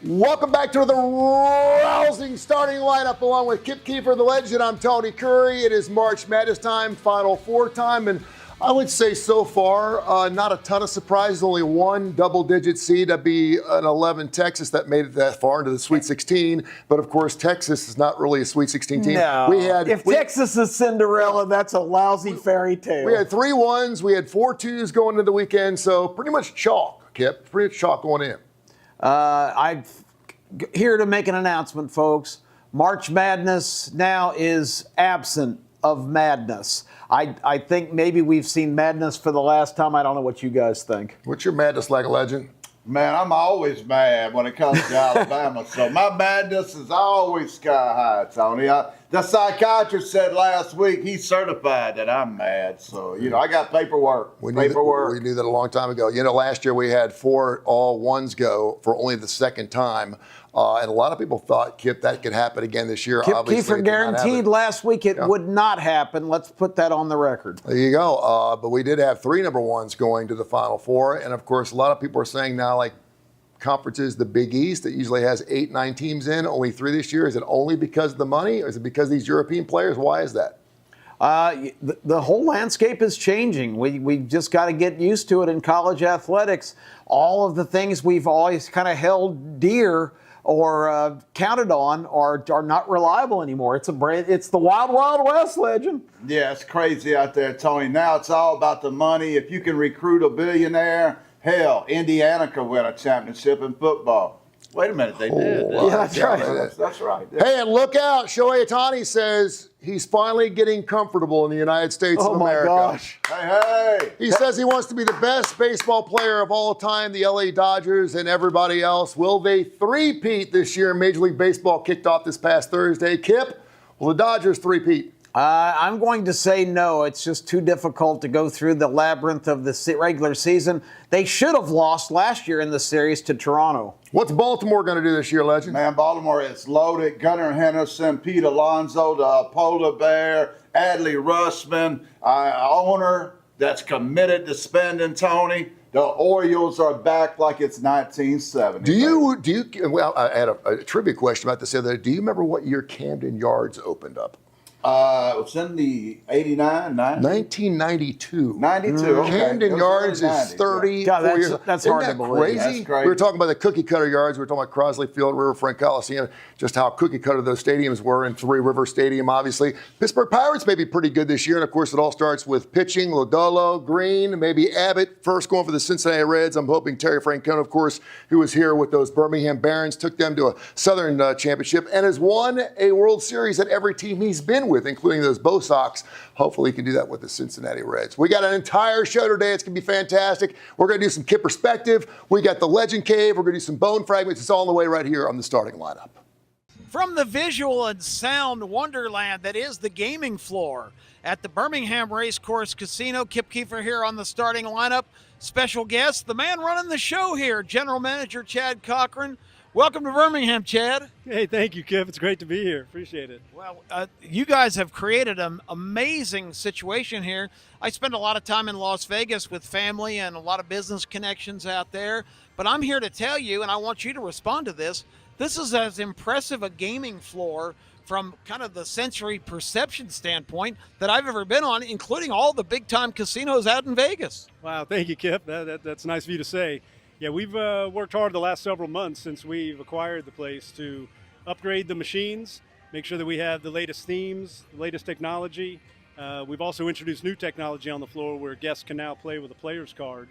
Welcome back to the rousing starting lineup along with Kip Keefer, the legend. I'm Tony Curry. It is March Madness time, Final Four time, and I would say so far, not a ton of surprises. Only one double-digit seed. That'd be an 11 Texas that made it that far into the Sweet 16. But of course, Texas is not really a Sweet 16 team. No. If Texas is Cinderella, that's a lousy fairy tale. We had 3 1s. We had 4 2s going into the weekend. So pretty much chalk, Kip. Pretty much chalk going in. I'm here to make an announcement, folks. March Madness now is absent of madness. I think maybe we've seen madness for the last time. I don't know what you guys think. What's your madness like, legend? Man, I'm always mad when it comes to Alabama. So my madness is always sky high, Tony. The psychiatrist said last week he's certified that I'm mad. So, I got paperwork. We knew that a long time ago. Last year we had 4 all-ones go for only the second time. And a lot of people thought, Kip, that could happen again this year. Kip Keefer guaranteed last week it would not happen. Let's put that on the record. There you go. But we did have 3 number 1s going to the Final Four. And, of course, a lot of people are saying now, like, conferences, the Big East, that usually has 8, 9 teams in, only 3 this year. Is it only because of the money, or is it because of these European players? Why is that? The whole landscape is changing. We've just got to get used to it in college athletics. All of the things we've always kind of held dear or counted on are not reliable anymore. It's the wild, wild west, legend. Yeah, it's crazy out there, Tony. Now it's all about the money. If you can recruit a billionaire, hell, Indiana could win a championship in football. Wait a minute, they did. Yeah, that's right. That's right. Yeah. Hey, and look out. Shohei Ohtani says he's finally getting comfortable in the United States of America. Oh, my gosh. Hey. He says he wants to be the best baseball player of all time, the LA Dodgers and everybody else. Will they three-peat this year? Major League Baseball kicked off this past Thursday. Kip, will the Dodgers three-peat? I'm going to say no. It's just too difficult to go through the labyrinth of the regular season. They should have lost last year in the series to Toronto. What's Baltimore going to do this year, legend? Man, Baltimore is loaded. Gunnar Henderson, Pete Alonso, the Polar Bear, Adley Rushman, owner that's committed to spending, Tony. The Orioles are back like it's 1970. Do you? Well, I had a trivia question about this the other day. Do you remember what year Camden Yards opened up? It was in the 89, 90? 1992. 92, okay. Camden Yards is 30. God, years. that's Isn't hard that to believe. crazy? That's crazy. We were talking about the cookie cutter yards. We were talking about Crosley Field, Riverfront Coliseum, just how cookie cutter those stadiums were, and Three River Stadium, obviously. Pittsburgh Pirates may be pretty good this year, and of course it all starts with pitching. Lodolo, Green, maybe Abbott first going for the Cincinnati Reds. I'm hoping Terry Francona, of course, who was here with those Birmingham Barons, took them to a Southern championship and has won a World Series at every team he's been with, including those Bo Sox. Hopefully he can do that with the Cincinnati Reds. We got an entire show today. It's going to be fantastic. We're going to do some Kip perspective. We got the Legend Cave. We're going to do some bone fragments. It's all on the way right here on the starting lineup. From the visual and sound wonderland that is the gaming floor at the Birmingham Racecourse Casino, Kip Keefer here on the starting lineup. Special guest, the man running the show here, General Manager Chad Cochran. Welcome to Birmingham, Chad. Hey, thank you, Kip. It's great to be here. Appreciate it. Well, you guys have created an amazing situation here. I spend a lot of time in Las Vegas with family and a lot of business connections out there. But I'm here to tell you, and I want you to respond to this, this is as impressive a gaming floor from kind of the sensory perception standpoint that I've ever been on, including all the big-time casinos out in Vegas. Wow, thank you, Kip. That's nice of you to say. Yeah, we've worked hard the last several months since we've acquired the place to upgrade the machines, make sure that we have the latest themes, the latest technology. We've also introduced new technology on the floor where guests can now play with a player's card,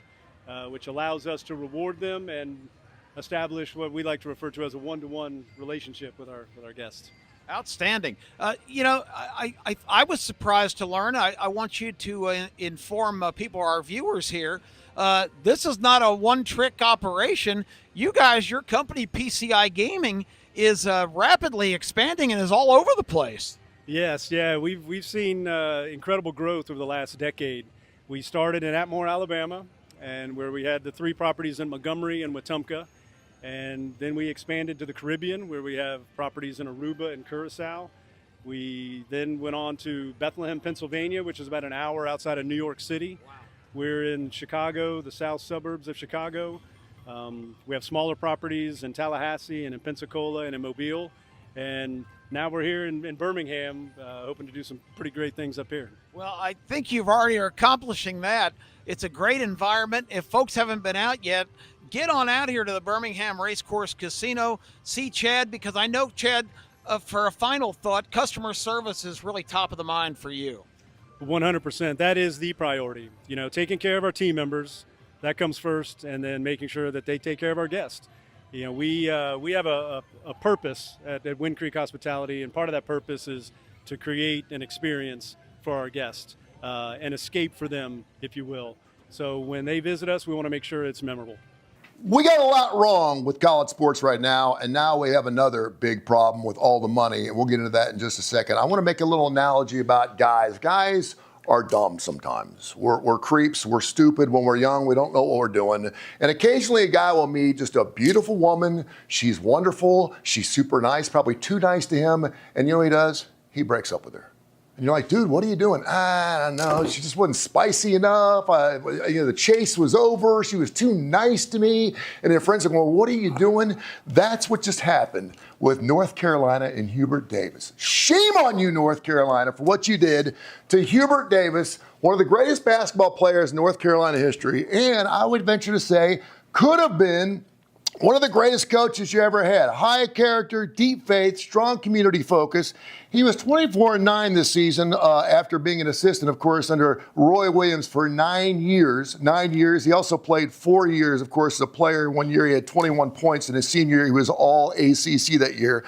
which allows us to reward them and establish what we like to refer to as a one-to-one relationship with our guests. Outstanding. I was surprised to learn. I want you to inform people, our viewers here, this is not a one-trick operation. You guys, your company, PCI Gaming, is rapidly expanding and is all over the place. Yes, yeah, we've seen incredible growth over the last decade. We started in Atmore, Alabama, and where we had the 3 properties in Montgomery and Wetumpka. And then we expanded to the Caribbean, where we have properties in Aruba and Curacao. We then went on to Bethlehem, Pennsylvania, which is about an hour outside of New York City. Wow. We're in Chicago, the south suburbs of Chicago. We have smaller properties in Tallahassee and in Pensacola and in Mobile. And now we're here in Birmingham, hoping to do some pretty great things up here. Well, I think you've already are accomplishing that. It's a great environment. If folks haven't been out yet, get on out here to the Birmingham Racecourse Casino. See Chad, because I know, Chad, for a final thought, customer service is really top of the mind for you. 100%. That is the priority. You know, taking care of our team members, that comes first, and then making sure that they take care of our guests. You know, we have a purpose at Wind Creek Hospitality, and part of that purpose is to create an experience for our guests, an escape for them, if you will. So when they visit us, we want to make sure it's memorable. We got a lot wrong with college sports right now, and now we have another big problem with all the money, and we'll get into that in just a second. I want to make a little analogy about guys. Guys are dumb sometimes. We're creeps. We're stupid when we're young. We don't know what we're doing. And occasionally a guy will meet just a beautiful woman. She's wonderful. She's super nice, probably too nice to him. And you know what he does? He breaks up with her. And you're like, dude, what are you doing? I don't know. She just wasn't spicy enough. The chase was over. She was too nice to me. And their friends are going, well, what are you doing? That's what just happened with North Carolina and Hubert Davis. Shame on you, North Carolina, for what you did to Hubert Davis, one of the greatest basketball players in North Carolina history. And I would venture to say, could have been one of the greatest coaches you ever had. High character, deep faith, strong community focus. He was 24-9 this season after being an assistant, of course, under Roy Williams for 9 years. 9 years. He also played 4 years, of course, as a player. 1 year he had 21 points. In his senior year, he was all ACC that year.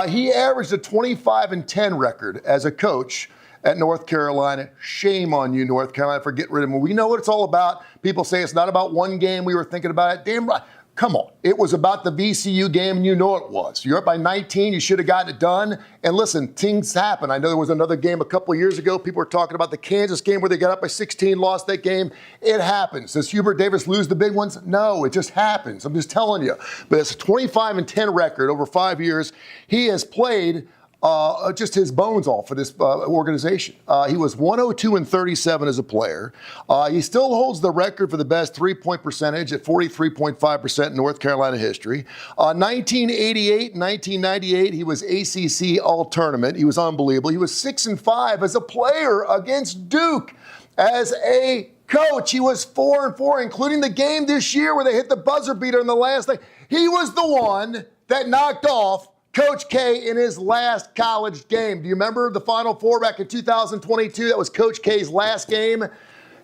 He averaged a 25-10 record as a coach at North Carolina. Shame on you, North Carolina, for getting rid of him. We know what it's all about. People say it's not about one game. We were thinking about it. Damn right. Come on. It was about the VCU game, and you know it was. You're up by 19. You should have gotten it done. And listen, things happen. I know there was another game a couple of years ago. People were talking about the Kansas game where they got up by 16, lost that game. It happens. Does Hubert Davis lose the big ones? No, it just happens. I'm just telling you. But it's a 25-10 record over 5 years. He has played just his bones off for this organization. He was 102-37 as a player. He still holds the record for the best three-point percentage at 43.5% in North Carolina history. 1988 and 1998, he was ACC All-Tournament. He was unbelievable. He was 6-5 as a player against Duke. As a coach, he was 4-4, including the game this year where they hit the buzzer beater in the last thing. He was the one that knocked off Coach K in his last college game. Do you remember the Final Four back in 2022? That was Coach K's last game.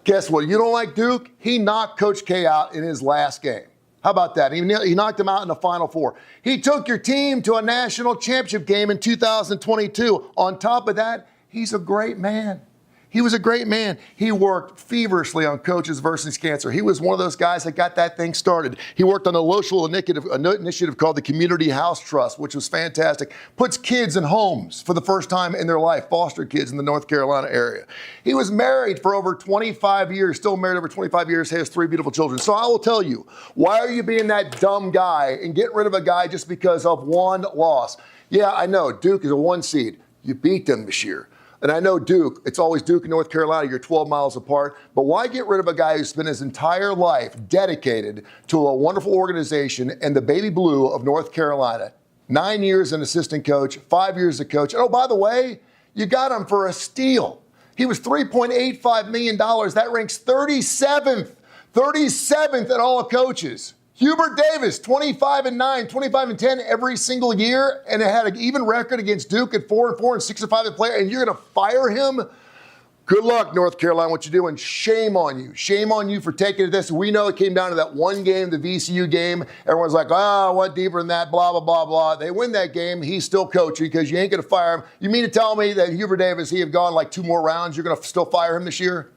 Guess what? You don't like Duke? He knocked Coach K out in his last game. How about that? He knocked him out in the Final Four. He took your team to a national championship game in 2022. On top of that, he's a great man. He was a great man. He worked feverishly on Coaches versus Cancer. He was one of those guys that got that thing started. He worked on a local initiative called the Community House Trust, which was fantastic. Puts kids in homes for the first time in their life, foster kids in the North Carolina area. He was married for over 25 years, still married over 25 years, has 3 beautiful children. So I will tell you, why are you being that dumb guy and getting rid of a guy just because of one loss? Yeah, I know, Duke is a 1 seed. You beat them this year. And I know Duke, it's always Duke and North Carolina, you're 12 miles apart, but why get rid of a guy who spent his entire life dedicated to a wonderful organization and the baby blue of North Carolina? 9 years as an assistant coach, 5 years as a coach. Oh, by the way, you got him for a steal. He was $3.85 million. That ranks 37th at all coaches. Hubert Davis, 25-9, 25-10 every single year, and it had an even record against Duke at 4-4 and 6-5 a player, and you're going to fire him? Good luck, North Carolina, what you're doing. Shame on you. Shame on you for taking it this. We know it came down to that one game, the VCU game. Everyone's like, oh, what deeper than that, blah, blah, blah, blah. They win that game. He's still coaching because you ain't going to fire him. You mean to tell me that Hubert Davis, he have gone like 2 more rounds, you're going to still fire him this year?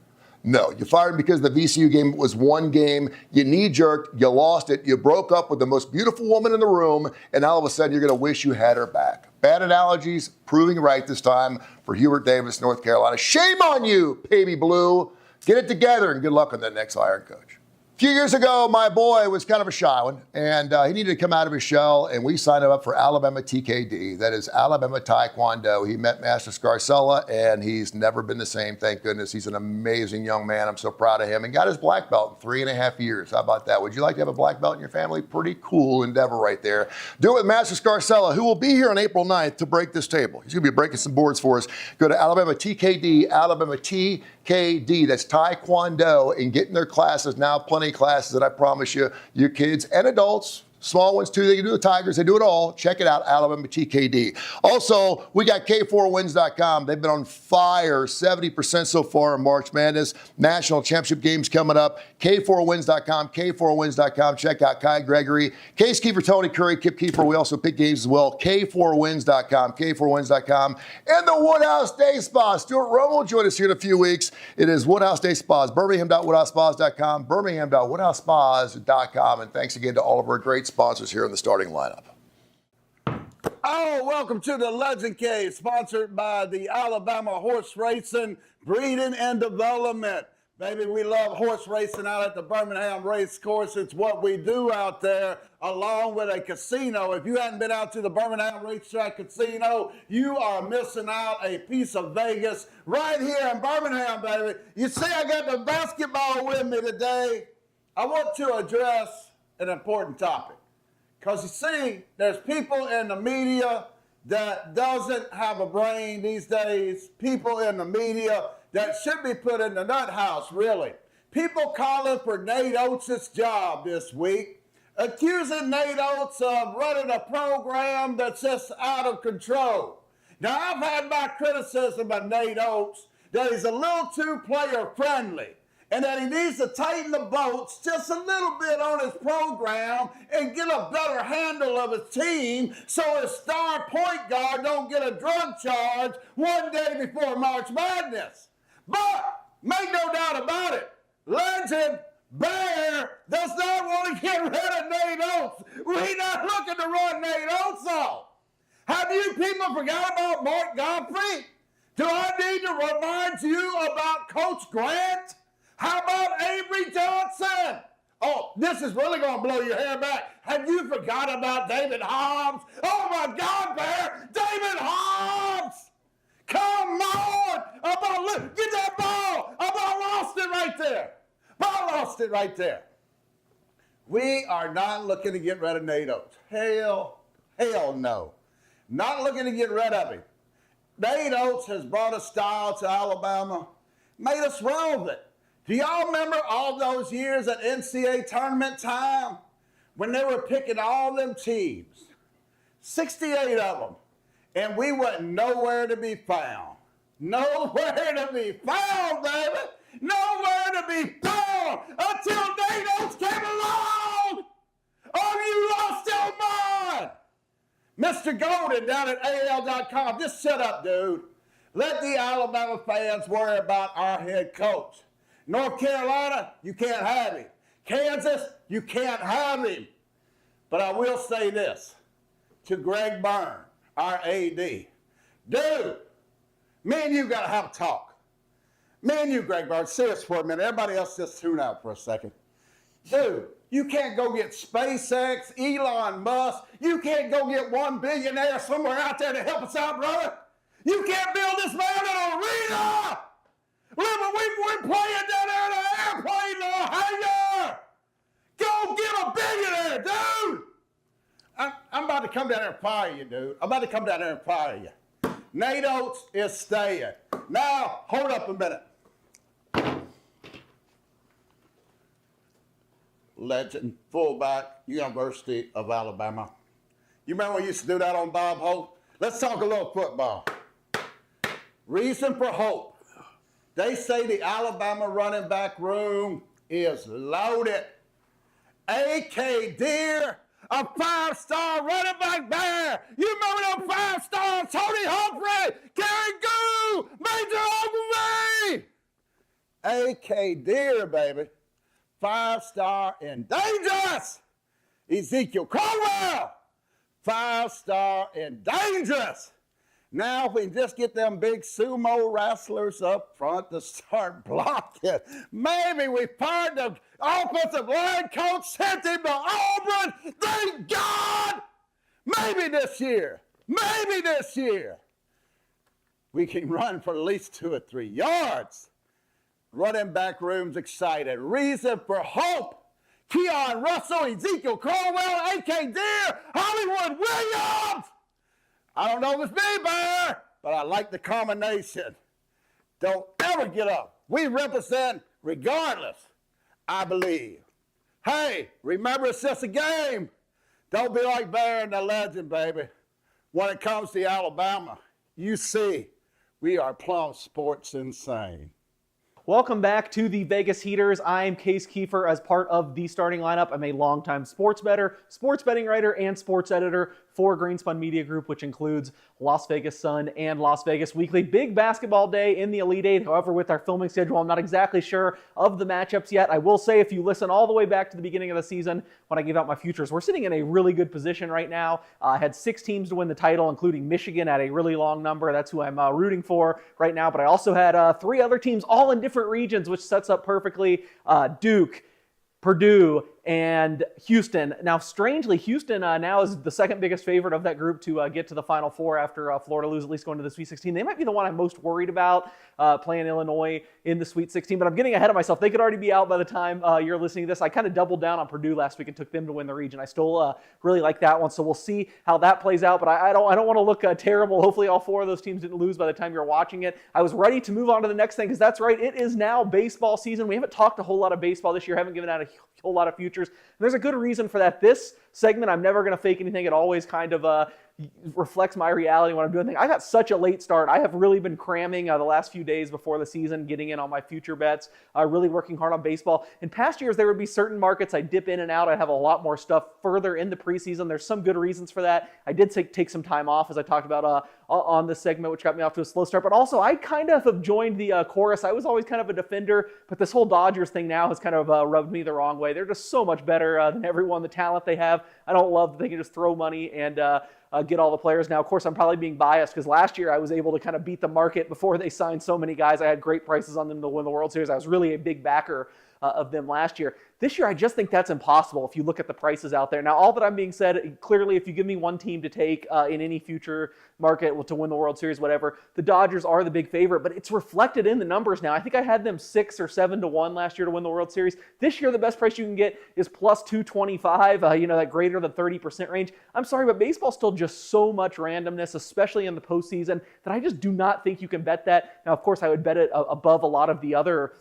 No, you fired him because the VCU game was one game. You knee-jerked, you lost it, you broke up with the most beautiful woman in the room, and all of a sudden you're going to wish you had her back. Bad analogies, proving right this time for Hubert Davis, North Carolina. Shame on you, baby blue. Get it together, and good luck on that next hiring coach. A few years ago, my boy was kind of a shy one, and he needed to come out of his shell, and we signed him up for Alabama TKD. That is Alabama Taekwondo. He met Master Scarcella, and he's never been the same, thank goodness. He's an amazing young man. I'm so proud of him, and got his black belt in 3.5 years. How about that? Would you like to have a black belt in your family? Pretty cool endeavor right there. Do it with Master Scarcella, who will be here on April 9th to break this table. He's going to be breaking some boards for us. Go to Alabama TKD, Alabama TKD. That's Taekwondo, and get in their classes now. Plenty of classes that I promise you, your kids and adults, small ones too, they can do the Tigers, they do it all. Check it out, Alabama TKD. Also, we got K4Wins.com. They've been on fire, 70% so far in March Madness. National Championship games coming up. K4Wins.com, K4Wins.com. Check out Kai Gregory, Case Keefer, Tony Curry, Kip Keefer. We also pick games as well. K4Wins.com, K4Wins.com. And the Woodhouse Day Spa. Stuart Rome will join us here in a few weeks. It is Woodhouse Day Spas, Birmingham.woodhousespas.com, Birmingham.woodhousespas.com. And thanks again to all of our great sponsors here in the starting lineup. Oh, welcome to the Legend Cave, sponsored by the Alabama Horse Racing Breeding and Development. Baby, we love horse racing out at the Birmingham Race Course. It's what we do out there, along with a casino. If you hadn't been out to the Birmingham Racetrack Casino, you are missing out a piece of Vegas right here in Birmingham, baby. You see, I got the basketball with me today. I want to address an important topic. Because you see, there's people in the media that doesn't have a brain these days. People in the media that should be put in the nut house, really. People calling for Nate Oates' job this week, accusing Nate Oates of running a program that's just out of control. Now, I've had my criticism of Nate Oates that he's a little too player-friendly, and that he needs to tighten the bolts just a little bit on his program and get a better handle of his team so his star point guard don't get a drug charge one day before March Madness. But make no doubt about it, Legend Bear does not want to get rid of Nate Oates. We're not looking to run Nate Oates off. Have you people forgot about Mark Godfrey? Do I need to remind you about Coach Grant? How about Avery Johnson? Oh, this is really going to blow your hair back. Have you forgot about David Hobbs? Oh, my God, Bear! David Hobbs! Come on! Get that ball! About lost it right there. Ball lost it right there. We are not looking to get rid of Nate Oates. Hell no. Not looking to get rid of him. Nate Oates has brought a style to Alabama, made us relevant. Do y'all remember all those years at NCAA tournament time when they were picking all them teams? 68 of them. And we were nowhere to be found. Nowhere to be found, baby. Nowhere to be found until Nate Oates came along. Oh, you lost your mind. Mr. Golden down at AL.com, just shut up, dude. Let the Alabama fans worry about our head coach. North Carolina, you can't have him. Kansas, you can't have him. But I will say this to Greg Byrne, our AD. Dude, me and you got to have a talk. Me and you, Greg Byrne, serious for a minute. Everybody else just tune out for a second. Dude, you can't go get SpaceX, Elon Musk. You can't go get one billionaire somewhere out there to help us out, brother. You can't build this man an arena. We're playing down there in an airplane hangar. Go get a billionaire, dude. I'm about to come down there and fire you, dude. I'm about to come down there and fire you. Nate Oates is staying. Now, hold up a minute. Legend, fullback, University of Alabama. You remember we used to do that on Bob Hope? Let's talk a little football. Reason for hope. They say the Alabama running back room is loaded. A.K. Deere, a five-star running back there. You remember them five stars? Tony Humphrey, Gary Goo, Major Ogilvy. A.K. Deere, baby. Five-star and dangerous. Ezekiel Caldwell, five-star and dangerous. Now, if we can just get them big sumo wrestlers up front to start blocking, maybe we find the offensive line coach sent him to Auburn. Thank God! Maybe this year, we can run for at least 2 or 3 yards. Running back room's excited. Reason for hope. Keon Russell, Ezekiel Crowell, A.K. Deere, Hollywood Williams. I don't know if it's me, Bear, but I like the combination. Don't ever get up. We represent regardless, I believe. Hey, remember it's just a game. Don't be like Bear and the legend, baby. When it comes to Alabama, you see, we are plumb sports insane. Welcome back to the Vegas Heaters. I am Case Keefer as part of the starting lineup. I'm a longtime sports bettor, sports betting writer, and sports editor for Greenspun Media Group, which includes Las Vegas Sun and Las Vegas Weekly. Big basketball day in the Elite Eight. However, with our filming schedule, I'm not exactly sure of the matchups yet. I will say, if you listen all the way back to the beginning of the season when I gave out my futures, we're sitting in a really good position right now. I had 6 teams to win the title, including Michigan at a really long number. That's who I'm rooting for right now. But I also had 3 other teams all in different regions, which sets up perfectly Duke, Purdue, and Houston. Now, strangely, Houston now is the second biggest favorite of that group to get to the Final Four after Florida lose, at least going to the Sweet 16. They might be the one I'm most worried about playing Illinois in the Sweet 16, but I'm getting ahead of myself. They could already be out by the time you're listening to this. I kind of doubled down on Purdue last week and took them to win the region. I still really like that one, so we'll see how that plays out, but I don't want to look terrible. Hopefully all 4 of those teams didn't lose by the time you're watching it. I was ready to move on to the next thing, because that's right, it is now baseball season. We haven't talked a whole lot of baseball this year, haven't given out a whole lot of futures. And there's a good reason for that. This segment, I'm never going to fake anything. It always kind of reflects my reality when I'm doing things. I got such a late start. I have really been cramming the last few days before the season, getting in on my future bets, really working hard on baseball. In past years, there would be certain markets I dip in and out. I'd have a lot more stuff further in the preseason. There's some good reasons for that. I did take some time off, as I talked about on this segment, which got me off to a slow start. But also, I kind of have joined the chorus. I was always kind of a defender, but this whole Dodgers thing now has kind of rubbed me the wrong way. They're just so much better than everyone, the talent they have. I don't love that they can just throw money and get all the players. Now, of course, I'm probably being biased because last year I was able to kind of beat the market before they signed so many guys. I had great prices on them to win the World Series. I was really a big backer of them last year. This year, I just think that's impossible if you look at the prices out there. Now, all that I'm being said, clearly, if you give me one team to take in any future market to win the World Series, whatever, the Dodgers are the big favorite, but it's reflected in the numbers now. I think I had them 6 or 7 to 1 last year to win the World Series. This year, the best price you can get is plus 225, that greater than 30% range. I'm sorry, but baseball's still just so much randomness, especially in the postseason, that I just do not think you can bet that. Now, of course, I would bet it above a lot of the other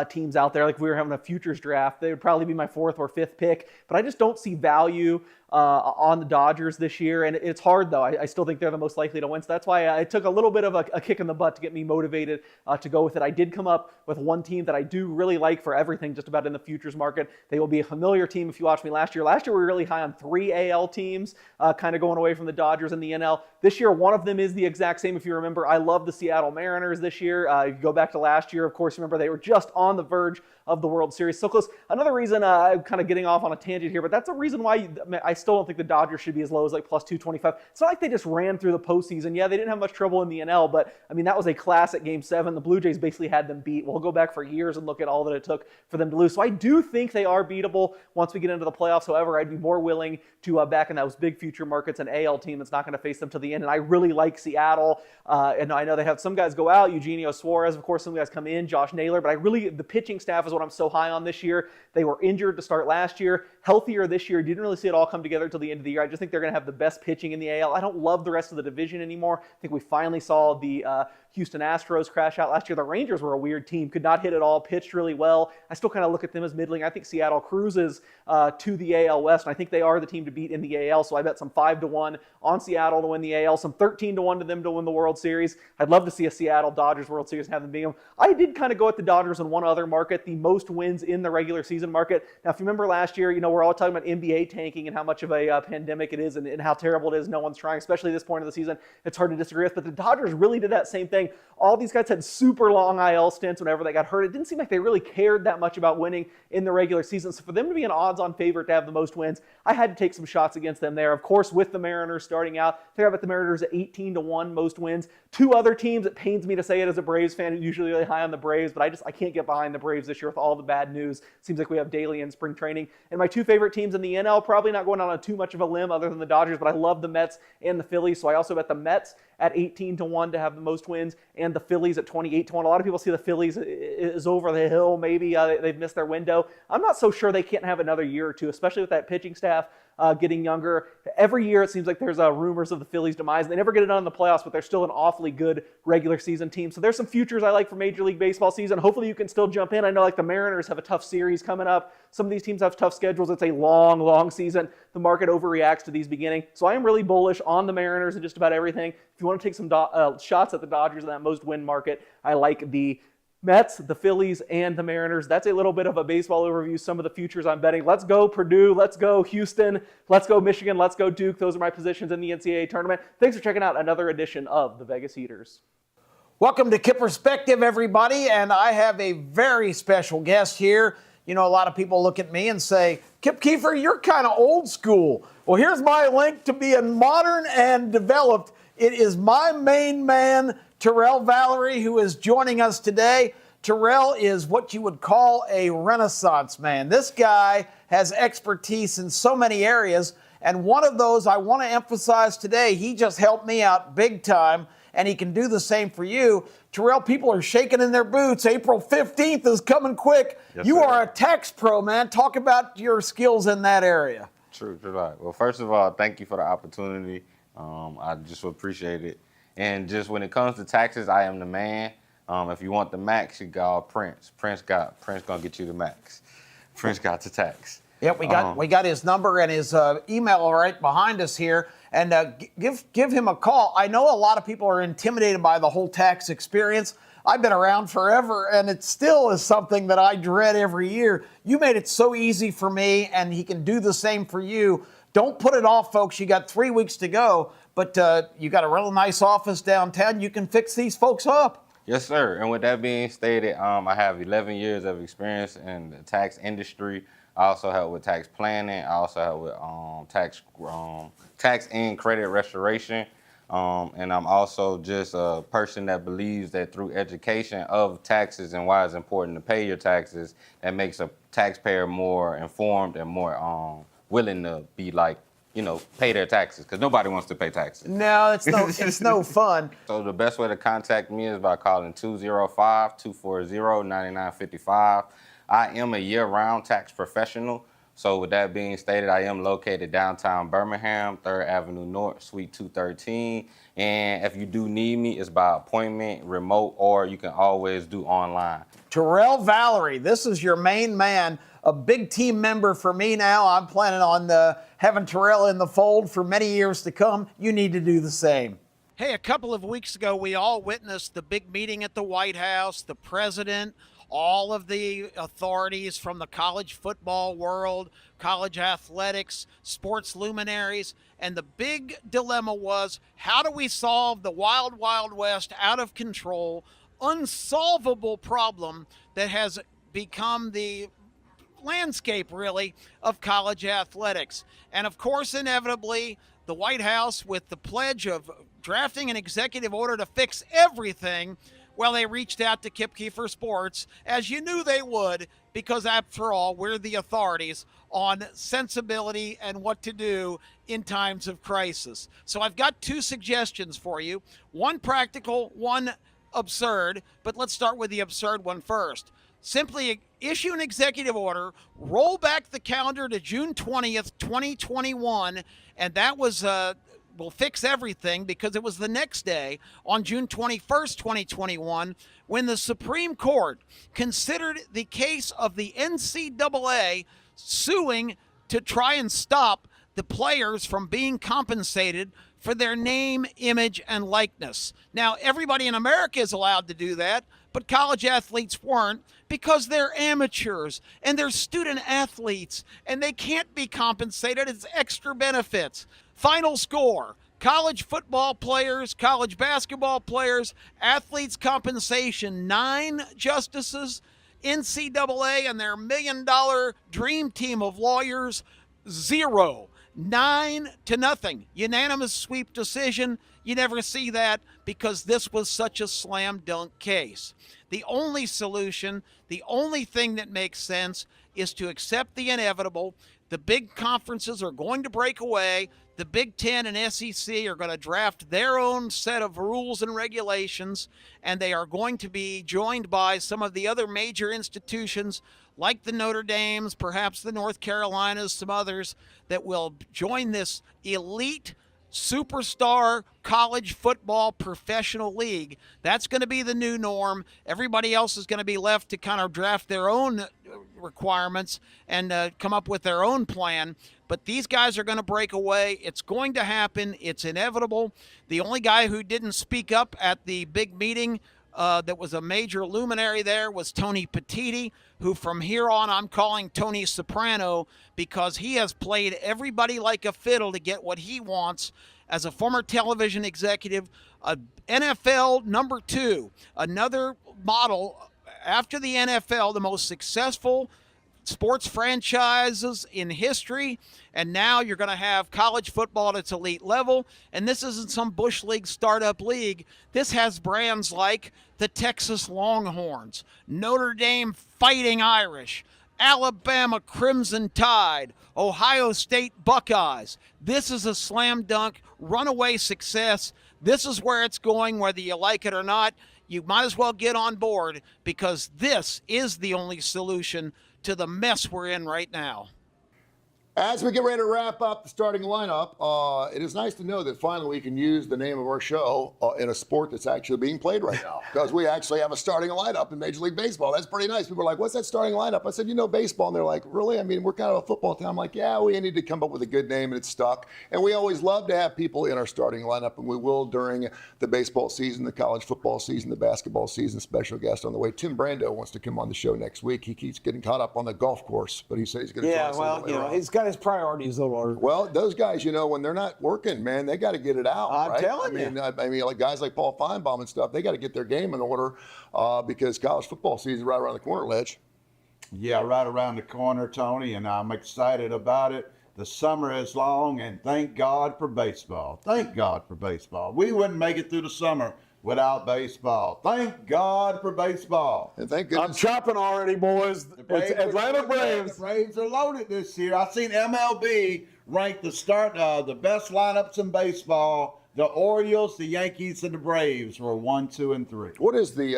teams out there. Like if we were having a futures draft, they would probably be my 4th or 5th pick, but I just don't see value on the Dodgers this year, and it's hard though. I still think they're the most likely to win, so that's why I took a little bit of a kick in the butt to get me motivated to go with it. I did come up with one team that I do really like for everything just about in the futures market. They will be a familiar team if you watched me last year. Last year we were really high on 3 AL teams, kind of going away from the Dodgers and the NL. This year one of them is the exact same. If you remember, I love the Seattle Mariners this year. If you go back to last year, of course, remember they were just on the verge of the World Series. So close. Another reason, I'm kind of getting off on a tangent here, but that's a reason why I still don't think the Dodgers should be as low as like plus 225. It's not like they just ran through the postseason. Yeah, they didn't have much trouble in the NL, but I mean, that was a classic Game 7. The Blue Jays basically had them beat. We'll go back for years and look at all that it took for them to lose. So I do think they are beatable once we get into the playoffs. However, I'd be more willing to back in those big future markets, an AL team that's not going to face them to the end. And I really like Seattle. And I know they have some guys go out, Eugenio Suarez, of course, some guys come in, Josh Naylor, but the pitching staff is what I'm so high on this year. They were injured to start last year, healthier this year. Didn't really see it all come together until the end of the year. I just think they're going to have the best pitching in the AL. I don't love the rest of the division anymore. I think we finally saw the Houston Astros crash out last year. The Rangers were a weird team, could not hit at all, pitched really well. I still kind of look at them as middling. I think Seattle cruises to the AL West, and I think they are the team to beat in the AL, so I bet some 5 to 1 on Seattle to win the AL, some 13 to 1 to them to win the World Series. I'd love to see a Seattle Dodgers World Series and have them beat them. I did kind of go at the Dodgers in one other market, the most wins in the regular season market. Now, if you remember last year, we're all talking about NBA tanking and how much much of a pandemic it is and how terrible it is. No one's trying, especially at this point of the season. It's hard to disagree with. But the Dodgers really did that same thing. All these guys had super long IL stints whenever they got hurt. It didn't seem like they really cared that much about winning in the regular season. So for them to be an odds-on favorite to have the most wins, I had to take some shots against them there. Of course, with the Mariners starting out, they're about the Mariners at 18-1 most wins. Two other teams, it pains me to say it as a Braves fan who's usually really high on the Braves, but I can't get behind the Braves this year with all the bad news. Seems like we have daily in spring training. And my two favorite teams in the NL, probably not going on too much of a limb other than the Dodgers, but I love the Mets and the Phillies. So I also bet the Mets at 18-1 to have the most wins, and the Phillies at 28-1. A lot of people see the Phillies is over the hill. Maybe they've missed their window. I'm not so sure they can't have another year or two, especially with that pitching staff getting younger. Every year it seems like there's rumors of the Phillies' demise. They never get it done in the playoffs, but they're still an awfully good regular season team. So there's some futures I like for Major League Baseball season. Hopefully you can still jump in. I know like the Mariners have a tough series coming up. Some of these teams have tough schedules. It's a long, long season. The market overreacts to these beginning. So I am really bullish on the Mariners and just about everything. If you want to take some shots at the Dodgers in that most win market, I like the Mets, the Phillies, and the Mariners. That's a little bit of a baseball overview, some of the futures I'm betting. Let's go Purdue, let's go Houston, let's go Michigan, let's go Duke. Those are my positions in the NCAA tournament. Thanks for checking out another edition of the Vegas Heaters. Welcome to Kip Perspective, everybody, and I have a very special guest here. You know, a lot of people look at me and say, Kip Keefer, you're kind of old school. Well, here's my link to being modern and developed. It is my main man, Terrell Valerie, who is joining us today. Terrell is what you would call a Renaissance man. This guy has expertise in so many areas, and one of those I want to emphasize today, he just helped me out big time, and he can do the same for you. Terrell, people are shaking in their boots. April 15th is coming quick. Yes, you sir. are a tax pro, man. Talk about your skills in that area. True. Right. Well, first of all, thank you for the opportunity. I just appreciate it. And just when it comes to taxes, I am the man. If you want the max, you call Prince. Prince gonna get you the max. Prince got the tax. Yep, we got his number and his email right behind us here. And give him a call. I know a lot of people are intimidated by the whole tax experience. I've been around forever, and it still is something that I dread every year. You made it so easy for me, and he can do the same for you. Don't put it off, folks. You got 3 weeks to go, but you got a real nice office downtown. You can fix these folks up. Yes, sir. And with that being stated, I have 11 years of experience in the tax industry. I also help with tax planning. I also help with tax and credit restoration. And I'm also just a person that believes that through education of taxes and why it's important to pay your taxes, that makes a taxpayer more informed and more willing to be pay their taxes, because nobody wants to pay taxes. No, it's no fun. So the best way to contact me is by calling 205-240-9955. I am a year-round tax professional. So with that being stated, I am located downtown Birmingham, 3rd Avenue North, Suite 213. And if you do need me, it's by appointment, remote, or you can always do online. Terrell Valerie, this is your main man, a big team member for me now. I'm planning on having Terrell in the fold for many years to come. You need to do the same. Hey, a couple of weeks ago, we all witnessed the big meeting at the White House, the president, all of the authorities from the college football world, college athletics, sports luminaries, and the big dilemma was, how do we solve the wild, wild west, out of control, unsolvable problem that has become the landscape, really, of college athletics? And of course, inevitably, the White House, with the pledge of drafting an executive order to fix everything, well, they reached out to Kip Keefer Sports, as you knew they would, because after all, we're the authorities on sensibility and what to do in times of crisis. So I've got two suggestions for you, one practical, one absurd, but let's start with the absurd one first. Simply issue an executive order, roll back the calendar to June 20th, 2021, and that was will fix everything, because it was the next day, on June 21st, 2021, when the Supreme Court considered the case of the NCAA suing to try and stop the players from being compensated for their name, image, and likeness. Now, everybody in America is allowed to do that, but college athletes weren't, because they're amateurs and they're student athletes and they can't be compensated. It's extra benefits. Final score: college football players, college basketball players, athletes compensation, 9 justices. NCAA and their $1 million dream team of lawyers, 0. 9-0. Unanimous sweep decision. You never see that because this was such a slam dunk case. The only solution, the only thing that makes sense is to accept the inevitable. The big conferences are going to break away. The Big Ten and SEC are going to draft their own set of rules and regulations, and they are going to be joined by some of the other major institutions like the Notre Dames, perhaps the North Carolinas, some others that will join this elite superstar college football professional league. That's going to be the new norm. Everybody else is going to be left to kind of draft their own requirements and come up with their own plan. But these guys are going to break away. It's going to happen. It's inevitable. The only guy who didn't speak up at the big meeting that was a major luminary there was Tony Petitti, who from here on I'm calling Tony Soprano because he has played everybody like a fiddle to get what he wants. As a former television executive, NFL number 2, another model after the NFL, the most successful sports franchises in history, and now you're going to have college football at its elite level. And this isn't some Bush League startup league. This has brands like the Texas Longhorns, Notre Dame Fighting Irish, Alabama Crimson Tide, Ohio State Buckeyes. This is a slam dunk, runaway success. This is where it's going, whether you like it or not. You might as well get on board because this is the only solution to the mess we're in right now. As we get ready to wrap up the starting lineup, it is nice to know that finally we can use the name of our show in a sport that's actually being played right now, because we actually have a starting lineup in Major League Baseball. That's pretty nice. People are like, what's that starting lineup? I said, baseball. And they're like, really? I mean, we're kind of a football team. I'm like, yeah, we need to come up with a good name, and it's stuck. And we always love to have people in our starting lineup, and we will during the baseball season, the college football season, the basketball season. Special guest on the way. Tim Brando wants to come on the show next week. He keeps getting caught up on the golf course, but he says he's going to try something. He's got his priorities a little. Well, those guys, when they're not working, man, they got to get it out. I'm telling you. I mean, like guys like Paul Feinbaum and stuff, they got to get their game in order because college football season is right around the corner, Ledge. Yeah, right around the corner, Tony, and I'm excited about it. The summer is long, and thank God for baseball. Thank God for baseball. We wouldn't make it through the summer without baseball. Thank God for baseball. And thank goodness. I'm chopping already, boys. It's Atlanta Braves. The Braves are loaded this year. I've seen MLB rank the best lineups in baseball. The Orioles, the Yankees, and the Braves were 1, 2, and 3. What is the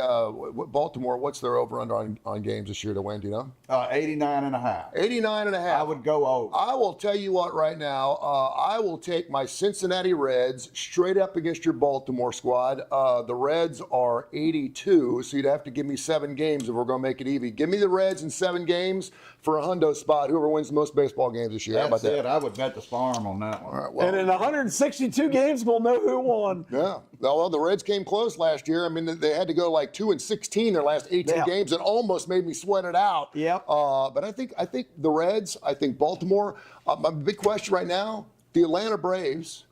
Baltimore? What's their over/under on games this year to win? Do you know? 89.5. 89.5. I would go over. I will tell you what right now. I will take my Cincinnati Reds straight up against your Baltimore squad. The Reds are 82, so you'd have to give me 7 games if we're going to make it even. Give me the Reds in 7 games for a hundo spot. Whoever wins the most baseball games this year. How about That's it. that? I would bet the farm on that one. All right, well, And in 162 games, we'll know who won. yeah. Well, the Reds came close last year. I mean, they had to go like 2-16 their last 18 games, and almost made me sweat it out. Yep. But I think the Reds. I think Baltimore. My big question right now: the Atlanta Braves.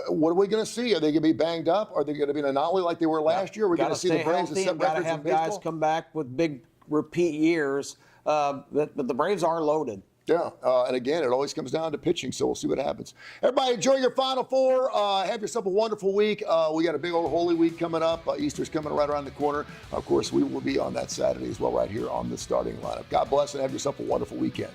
What are we going to see? Are they going to be banged up? Are they going to be an anomaly like they were last year? Are we going to see the Braves that set got to records in have baseball? guys come back with big repeat years. But the Braves are loaded. Yeah, and again, it always comes down to pitching, so we'll see what happens. Everybody, enjoy your Final Four. Have yourself a wonderful week. We got a big old Holy Week coming up. Easter's coming right around the corner. Of course, we will be on that Saturday as well right here on the starting lineup. God bless and have yourself a wonderful weekend.